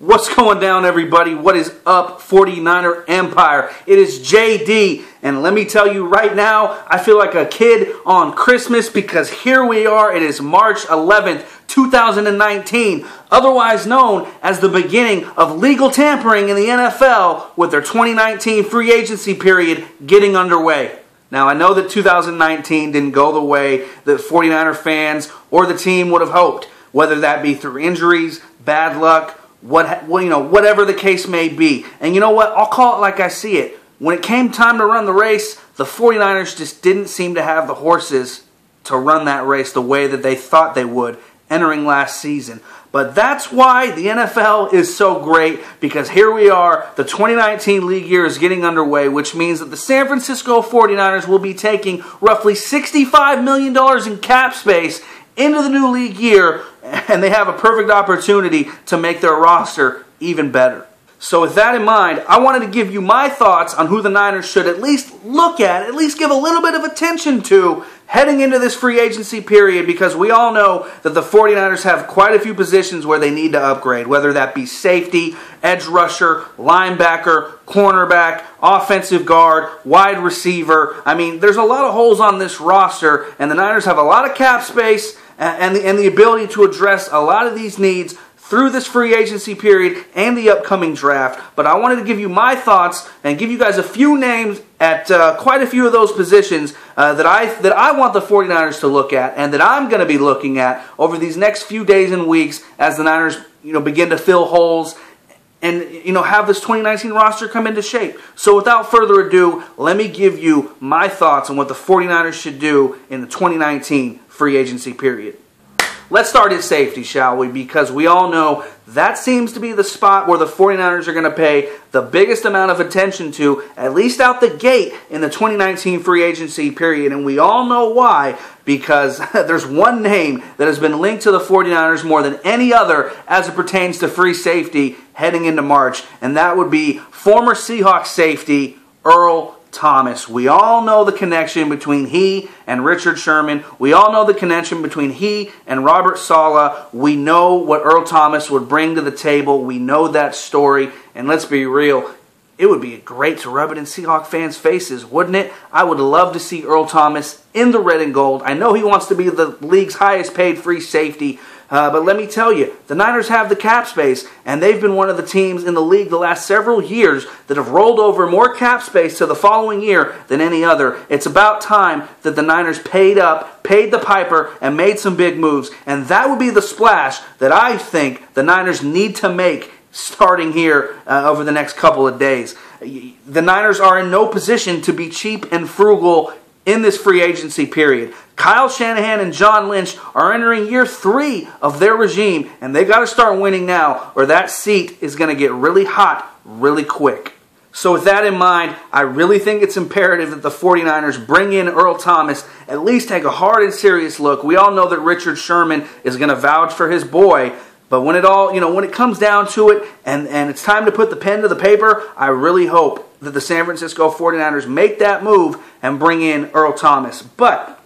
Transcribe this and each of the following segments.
What's going down, everybody? What is up, 49er Empire? It is JD, and let me tell you right now, I feel like a kid on Christmas because here we are. It is March 11th, 2019, otherwise known as the beginning of legal tampering in the NFL with their 2019 free agency period getting underway. Now, I know that 2019 didn't go the way that 49er fans or the team would have hoped, whether that be through injuries, bad luck, whatever the case may be. And you know what? I'll call it like I see it. When it came time to run the race, the 49ers just didn't seem to have the horses to run that race the way that they thought they would entering last season. But that's why the NFL is so great, because here we are, the 2019 league year is getting underway, which means that the San Francisco 49ers will be taking roughly $65 million in cap space into the new league year, and they have a perfect opportunity to make their roster even better. So with that in mind, I wanted to give you my thoughts on who the Niners should at least look at least give a little bit of attention to heading into this free agency period, because we all know that the 49ers have quite a few positions where they need to upgrade, whether that be safety, edge rusher, linebacker, cornerback, offensive guard, wide receiver. I mean, there's a lot of holes on this roster, and the Niners have a lot of cap space and the ability to address a lot of these needs through this free agency period and the upcoming draft. But I wanted to give you my thoughts and give you guys a few names at quite a few of those positions that I want the 49ers to look at, and that I'm going to be looking at over these next few days and weeks as the Niners begin to fill holes and have this 2019 roster come into shape. So without further ado, let me give you my thoughts on what the 49ers should do in the 2019 free agency period. Let's start at safety, shall we? Because we all know that seems to be the spot where the 49ers are going to pay the biggest amount of attention to, at least out the gate in the 2019 free agency period. And we all know why, because there's one name that has been linked to the 49ers more than any other as it pertains to free safety heading into March, and that would be former Seahawks safety Earl Thomas. We all know the connection between he and Richard Sherman. We all know the connection between he and Robert Saleh. We know what Earl Thomas would bring to the table. We know that story. And let's be real, it would be great to rub it in Seahawks fans' faces, wouldn't it? I would love to see Earl Thomas in the red and gold. I know he wants to be the league's highest paid free safety, but let me tell you, the Niners have the cap space, and they've been one of the teams in the league the last several years that have rolled over more cap space to the following year than any other. It's about time that the Niners paid the piper, and made some big moves, and that would be the splash that I think the Niners need to make starting here over the next couple of days. The Niners are in no position to be cheap and frugal in this free agency period. Kyle Shanahan and John Lynch are entering year 3 of their regime, and they got to start winning now, or that seat is going to get really hot really quick. So with that in mind, I really think it's imperative that the 49ers bring in Earl Thomas, at least take a hard and serious look. We all know that Richard Sherman is going to vouch for his boy, but when it comes down to it and it's time to put the pen to the paper, I really hope that the San Francisco 49ers make that move and bring in Earl Thomas. But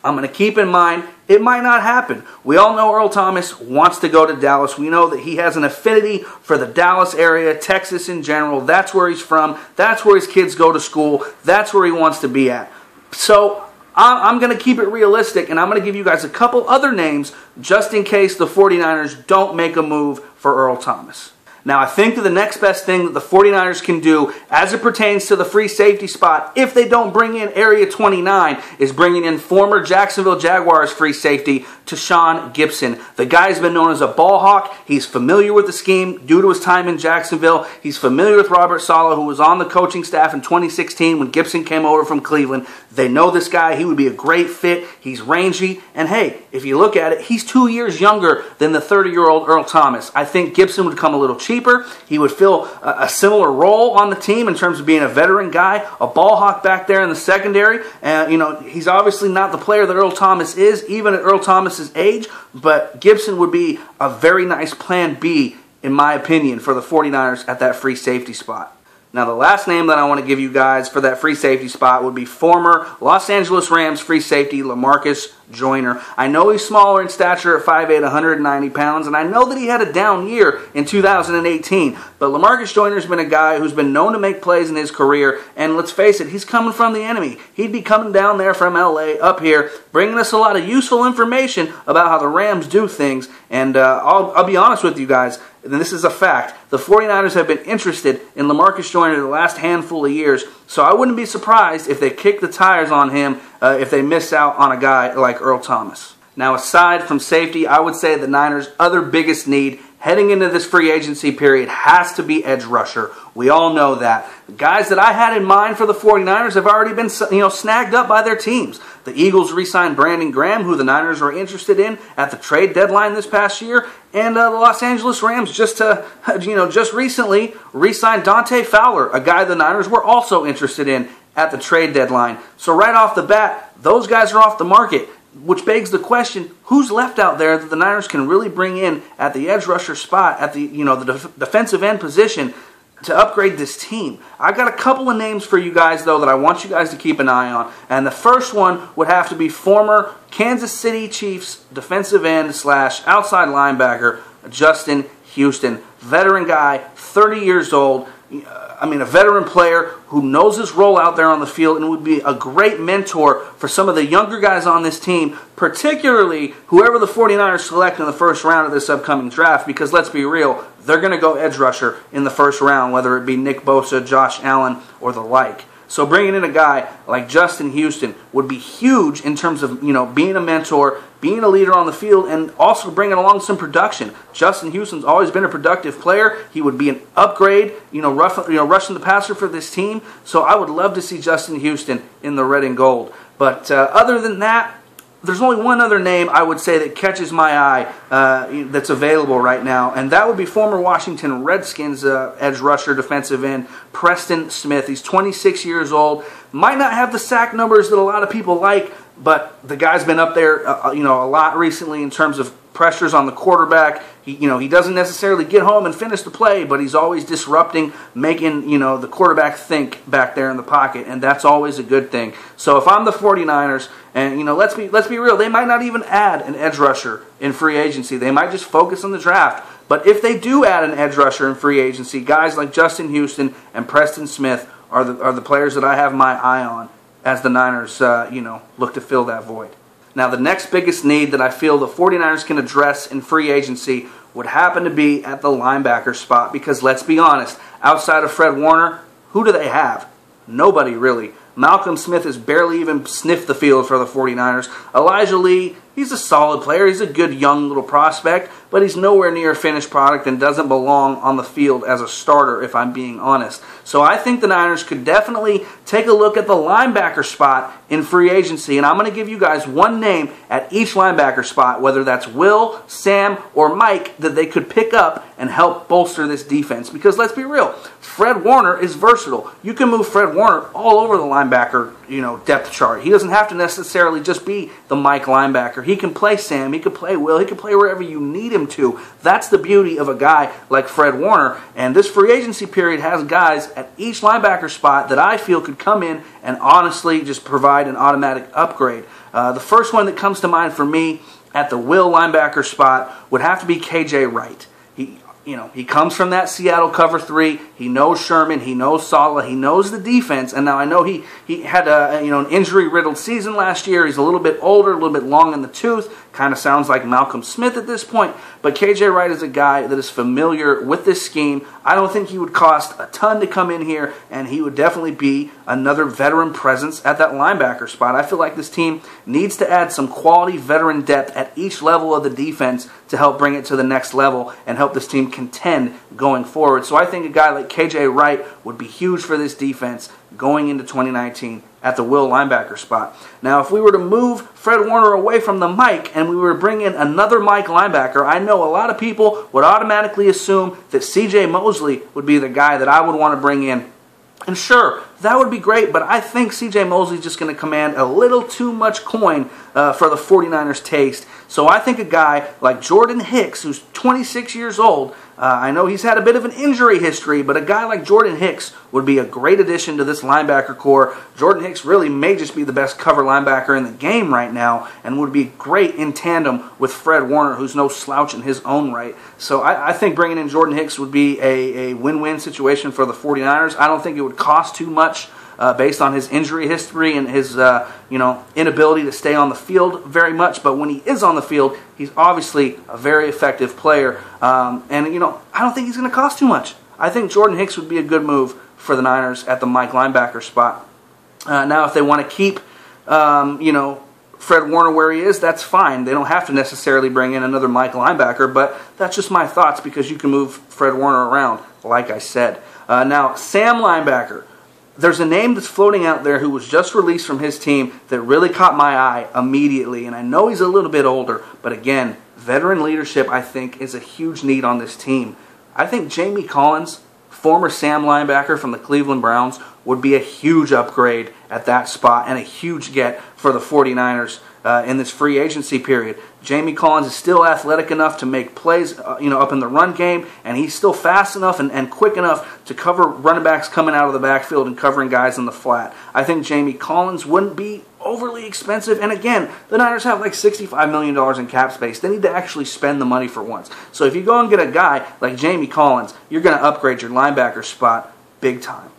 I'm going to keep in mind, it might not happen. We all know Earl Thomas wants to go to Dallas. We know that he has an affinity for the Dallas area, Texas in general. That's where he's from. That's where his kids go to school. That's where he wants to be at. So I'm going to keep it realistic, and I'm going to give you guys a couple other names just in case the 49ers don't make a move for Earl Thomas. Now, I think that the next best thing that the 49ers can do as it pertains to the free safety spot, if they don't bring in Area 29, is bringing in former Jacksonville Jaguars free safety Tashaun Gipson. The guy's been known as a ball hawk. He's familiar with the scheme due to his time in Jacksonville. He's familiar with Robert Saleh, who was on the coaching staff in 2016 when Gipson came over from Cleveland. They know this guy. He would be a great fit. He's rangy. And hey, if you look at it, he's 2 years younger than the 30-year-old Earl Thomas. I think Gipson would come a little cheaper. He would fill a similar role on the team in terms of being a veteran guy, a ball hawk back there in the secondary. And, he's obviously not the player that Earl Thomas is, even at Earl Thomas's age, but Gipson would be a very nice plan B, in my opinion, for the 49ers at that free safety spot. Now, the last name that I want to give you guys for that free safety spot would be former Los Angeles Rams free safety LaMarcus Joyner. I know he's smaller in stature at 5'8", 190 pounds, and I know that he had a down year in 2018. But LaMarcus Joyner's been a guy who's been known to make plays in his career, and let's face it, he's coming from the enemy. He'd be coming down there from LA up here, bringing us a lot of useful information about how the Rams do things. And I'll be honest with you guys, and this is a fact, the 49ers have been interested in LaMarcus Joyner the last handful of years, so I wouldn't be surprised if they kick the tires on him if they miss out on a guy like Earl Thomas. Now, aside from safety, I would say the Niners' other biggest need heading into this free agency period has to be edge rusher. We all know that. The guys that I had in mind for the 49ers have already been snagged up by their teams. The Eagles re-signed Brandon Graham, who the Niners were interested in at the trade deadline this past year, and the Los Angeles Rams just recently re-signed Dante Fowler, a guy the Niners were also interested in at the trade deadline. So right off the bat, those guys are off the market, which begs the question, who's left out there that the Niners can really bring in at the edge rusher spot, at the defensive end position to upgrade this team? I got a couple of names for you guys, though, that I want you guys to keep an eye on. And the first one would have to be former Kansas City Chiefs defensive end / outside linebacker Justin Houston. Veteran guy, 30 years old. A veteran player who knows his role out there on the field and would be a great mentor for some of the younger guys on this team, particularly whoever the 49ers select in the first round of this upcoming draft, because let's be real, they're going to go edge rusher in the first round, whether it be Nick Bosa, Josh Allen, or the like. So bringing in a guy like Justin Houston would be huge in terms of, being a mentor, being a leader on the field, and also bringing along some production. Justin Houston's always been a productive player. He would be an upgrade, rushing the passer for this team. So I would love to see Justin Houston in the red and gold. But other than that, there's only one other name I would say that catches my eye that's available right now, and that would be former Washington Redskins edge rusher, defensive end, Preston Smith. He's 26 years old. Might not have the sack numbers that a lot of people like, but the guy's been up there a lot recently in terms of pressures on the quarterback. He doesn't necessarily get home and finish the play, but he's always disrupting, making the quarterback think back there in the pocket, and that's always a good thing. So if I'm the 49ers, and let's be real, they might not even add an edge rusher in free agency. They might just focus on the draft. But if they do add an edge rusher in free agency, guys like Justin Houston and Preston Smith are the players that I have my eye on as the Niners look to fill that void. Now, the next biggest need that I feel the 49ers can address in free agency would happen to be at the linebacker spot, because let's be honest, outside of Fred Warner, who do they have? Nobody, really. Malcolm Smith has barely even sniffed the field for the 49ers. Elijah Lee, he's a solid player. He's a good young little prospect, but he's nowhere near a finished product and doesn't belong on the field as a starter, if I'm being honest. So I think the Niners could definitely take a look at the linebacker spot in free agency, and I'm going to give you guys one name at each linebacker spot, whether that's Will, Sam, or Mike, that they could pick up and help bolster this defense. Because let's be real, Fred Warner is versatile. You can move Fred Warner all over the linebacker depth chart. He doesn't have to necessarily just be the Mike linebacker. He can play Sam, he can play Will, he can play wherever you need him to. That's the beauty of a guy like Fred Warner, and this free agency period has guys at each linebacker spot that I feel could come in and honestly just provide an automatic upgrade. The first one that comes to mind for me at the Will linebacker spot would have to be KJ Wright. He comes from that Seattle cover 3. He knows Sherman. He knows Saleh. He knows the defense. And now I know he had an injury-riddled season last year. He's a little bit older, a little bit long in the tooth. Kind of sounds like Malcolm Smith at this point. But KJ Wright is a guy that is familiar with this scheme. I don't think he would cost a ton to come in here, and he would definitely be another veteran presence at that linebacker spot. I feel like this team needs to add some quality veteran depth at each level of the defense to help bring it to the next level and help this team contend going forward. So I think a guy like KJ Wright would be huge for this defense going into 2019 at the Will linebacker spot. Now, if we were to move Fred Warner away from the Mike and we were to bring in another Mike linebacker, I know a lot of people would automatically assume that C.J. Mosley would be the guy that I would want to bring in. And sure, that would be great, but I think C.J. Mosley's just going to command a little too much coin for the 49ers' taste. So I think a guy like Jordan Hicks, who's 26 years old, I know he's had a bit of an injury history, but a guy like Jordan Hicks would be a great addition to this linebacker core. Jordan Hicks really may just be the best cover linebacker in the game right now and would be great in tandem with Fred Warner, who's no slouch in his own right. So I think bringing in Jordan Hicks would be a win-win situation for the 49ers. I don't think it would cost too much. Based on his injury history and his inability to stay on the field very much. But when he is on the field, he's obviously a very effective player. And I don't think he's going to cost too much. I think Jordan Hicks would be a good move for the Niners at the Mike linebacker spot. Now, if they want to keep, Fred Warner where he is, that's fine. They don't have to necessarily bring in another Mike linebacker, but that's just my thoughts because you can move Fred Warner around, like I said. Now, Sam linebacker. There's a name that's floating out there who was just released from his team that really caught my eye immediately, and I know he's a little bit older, but again, veteran leadership, I think, is a huge need on this team. I think Jamie Collins, former Sam linebacker from the Cleveland Browns, would be a huge upgrade at that spot and a huge get for the 49ers in this free agency period. Jamie Collins is still athletic enough to make plays up in the run game, and he's still fast enough and quick enough to cover running backs coming out of the backfield and covering guys in the flat. I think Jamie Collins wouldn't be overly expensive, and again, the Niners have like $65 million in cap space. They need to actually spend the money for once. So if you go and get a guy like Jamie Collins, you're going to upgrade your linebacker spot big time.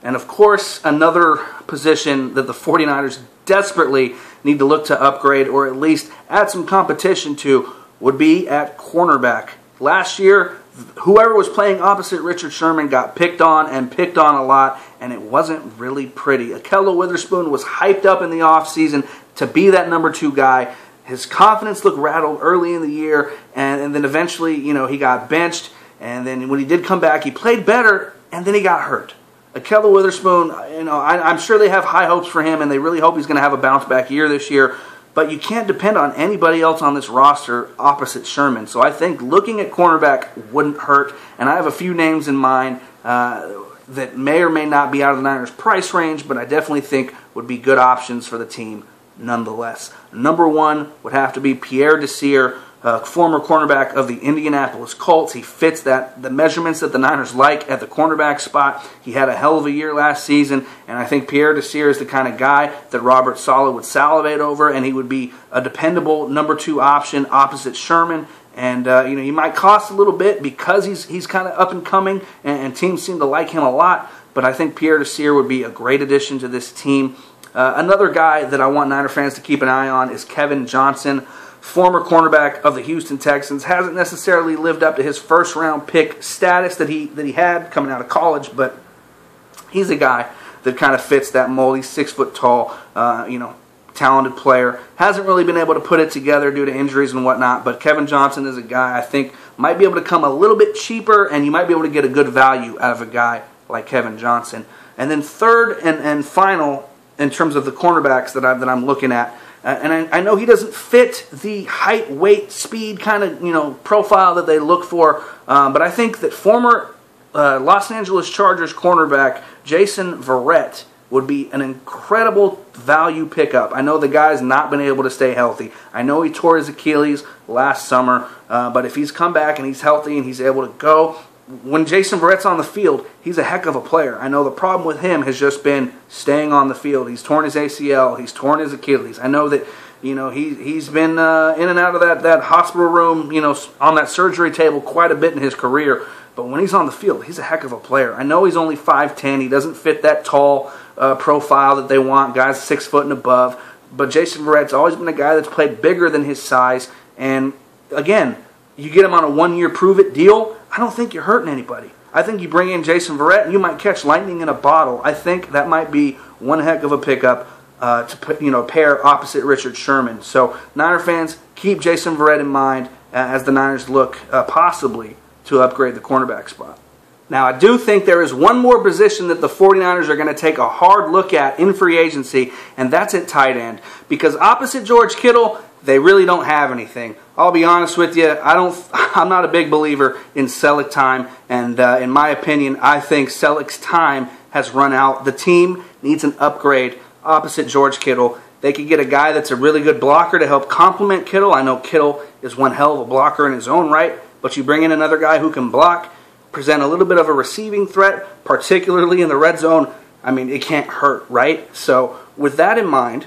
And of course, another position that the 49ers desperately need to look to upgrade or at least add some competition to would be at cornerback. Last year, whoever was playing opposite Richard Sherman got picked on a lot, and it wasn't really pretty. Ahkello Witherspoon was hyped up in the offseason to be that number 2 guy. His confidence looked rattled early in the year, and then eventually, he got benched, and then when he did come back, he played better, and then he got hurt. Ahkello Witherspoon, I'm sure they have high hopes for him, and they really hope he's going to have a bounce-back year this year. But you can't depend on anybody else on this roster opposite Sherman. So I think looking at cornerback wouldn't hurt. And I have a few names in mind that may or may not be out of the Niners' price range, but I definitely think would be good options for the team nonetheless. Number 1 would have to be Pierre Desir, former cornerback of the Indianapolis Colts. He fits the measurements that the Niners like at the cornerback spot. He had a hell of a year last season, and I think Pierre Desir is the kind of guy that Robert Saleh would salivate over, and he would be a dependable number 2 option opposite Sherman. And he might cost a little bit because he's kind of up and coming, and teams seem to like him a lot. But I think Pierre Desir would be a great addition to this team. Another guy that I want Niner fans to keep an eye on is Kevin Johnson. Former cornerback of the Houston Texans, hasn't necessarily lived up to his first-round pick status that he had coming out of college, but he's a guy that kind of fits that mold. He's 6 foot tall, talented player. Hasn't really been able to put it together due to injuries and whatnot, but Kevin Johnson is a guy I think might be able to come a little bit cheaper, and you might be able to get a good value out of a guy like Kevin Johnson. And then third and final in terms of the cornerbacks that I'm looking at, and I know he doesn't fit the height, weight, speed kind of profile that they look for, but I think that former Los Angeles Chargers cornerback Jason Verrett would be an incredible value pickup. I know the guy's not been able to stay healthy. I know he tore his Achilles last summer, but if he's come back and he's healthy and he's able to go, when Jason Verrett's on the field, he's a heck of a player. I know the problem with him has just been staying on the field. He's torn his ACL. He's torn his Achilles. I know that he's been in and out of that hospital room, on that surgery table quite a bit in his career. But when he's on the field, he's a heck of a player. I know he's only 5'10". He doesn't fit that tall profile that they want, guys 6 foot and above. But Jason Verrett's always been a guy that's played bigger than his size. And again, you get him on a 1-year prove-it deal, I don't think you're hurting anybody. I think you bring in Jason Verrett and you might catch lightning in a bottle. I think that might be one heck of a pickup to put, pair opposite Richard Sherman. So Niner fans, keep Jason Verrett in mind as the Niners look possibly to upgrade the cornerback spot. Now, I do think there is one more position that the 49ers are going to take a hard look at in free agency, and that's at tight end. Because opposite George Kittle, they really don't have anything. I'll be honest with you, I'm not a big believer in Selleck time, and in my opinion, I think Selleck's time has run out. The team needs an upgrade opposite George Kittle. They could get a guy that's a really good blocker to help complement Kittle. I know Kittle is one hell of a blocker in his own right, but you bring in another guy who can block, present a little bit of a receiving threat, particularly in the red zone. I mean, it can't hurt, right? So with that in mind,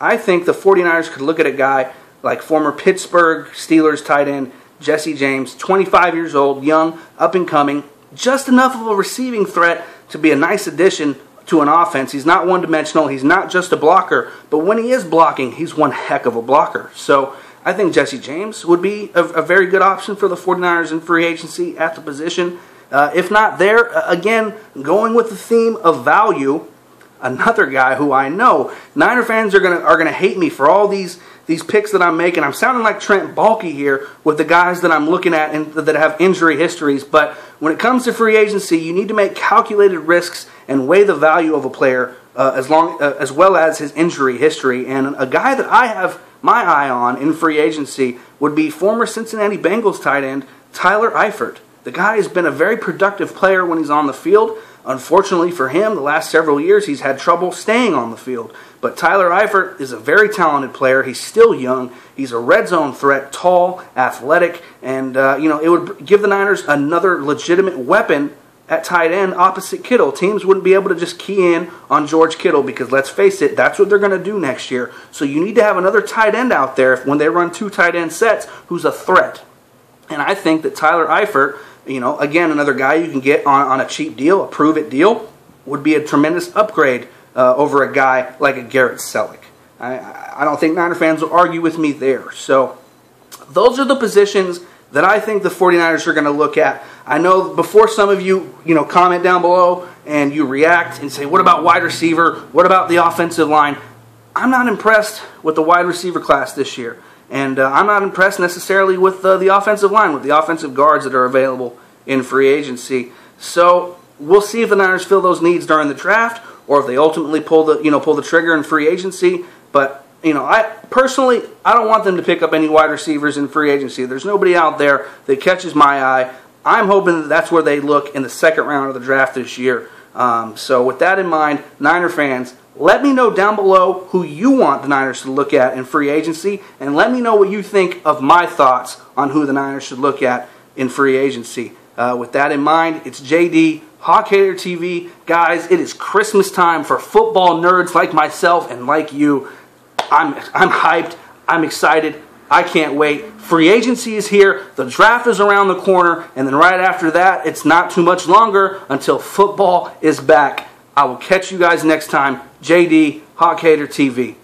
I think the 49ers could look at a guy like former Pittsburgh Steelers tight end Jesse James, 25 years old, young, up and coming, just enough of a receiving threat to be a nice addition to an offense. He's not one-dimensional. He's not just a blocker, but when he is blocking, he's one heck of a blocker. So I think Jesse James would be a very good option for the 49ers in free agency at the position. If not there, again, going with the theme of value, another guy who I know Niner fans are gonna hate me for all these picks that I'm making. I'm sounding like Trent Baalke here with the guys that I'm looking at and that have injury histories. But when it comes to free agency, you need to make calculated risks and weigh the value of a player as well as his injury history. And a guy that I have my eye on in free agency would be former Cincinnati Bengals tight end Tyler Eifert. The guy has been a very productive player when he's on the field. Unfortunately for him, the last several years he's had trouble staying on the field. But Tyler Eifert is a very talented player. He's still young. He's a red zone threat, tall, athletic, and it would give the Niners another legitimate weapon at tight end opposite Kittle. Teams wouldn't be able to just key in on George Kittle because, let's face it, that's what they're going to do next year. So you need to have another tight end out there when they run two tight end sets who's a threat. And I think that Tyler Eifert, again, another guy you can get on a cheap deal, a prove-it deal, would be a tremendous upgrade over a guy like a Garrett Selleck. I don't think Niner fans will argue with me there. So those are the positions that I think the 49ers are going to look at. I know before some of you, comment down below and you react and say, what about wide receiver? What about the offensive line? I'm not impressed with the wide receiver class this year. And I'm not impressed necessarily with the offensive line, with the offensive guards that are available in free agency. So we'll see if the Niners fill those needs during the draft, or if they ultimately pull the trigger in free agency. But I personally don't want them to pick up any wide receivers in free agency. There's nobody out there that catches my eye. I'm hoping that that's where they look in the second round of the draft this year. So with that in mind, Niner fans, let me know down below who you want the Niners to look at in free agency, and let me know what you think of my thoughts on who the Niners should look at in free agency. With that in mind, it's JD, Hawk Hater TV. Guys, it is Christmas time for football nerds like myself and like you. I'm hyped. I'm excited. I can't wait. Free agency is here. The draft is around the corner. And then right after that, it's not too much longer until football is back. I will catch you guys next time. JD, Hawk Hater TV.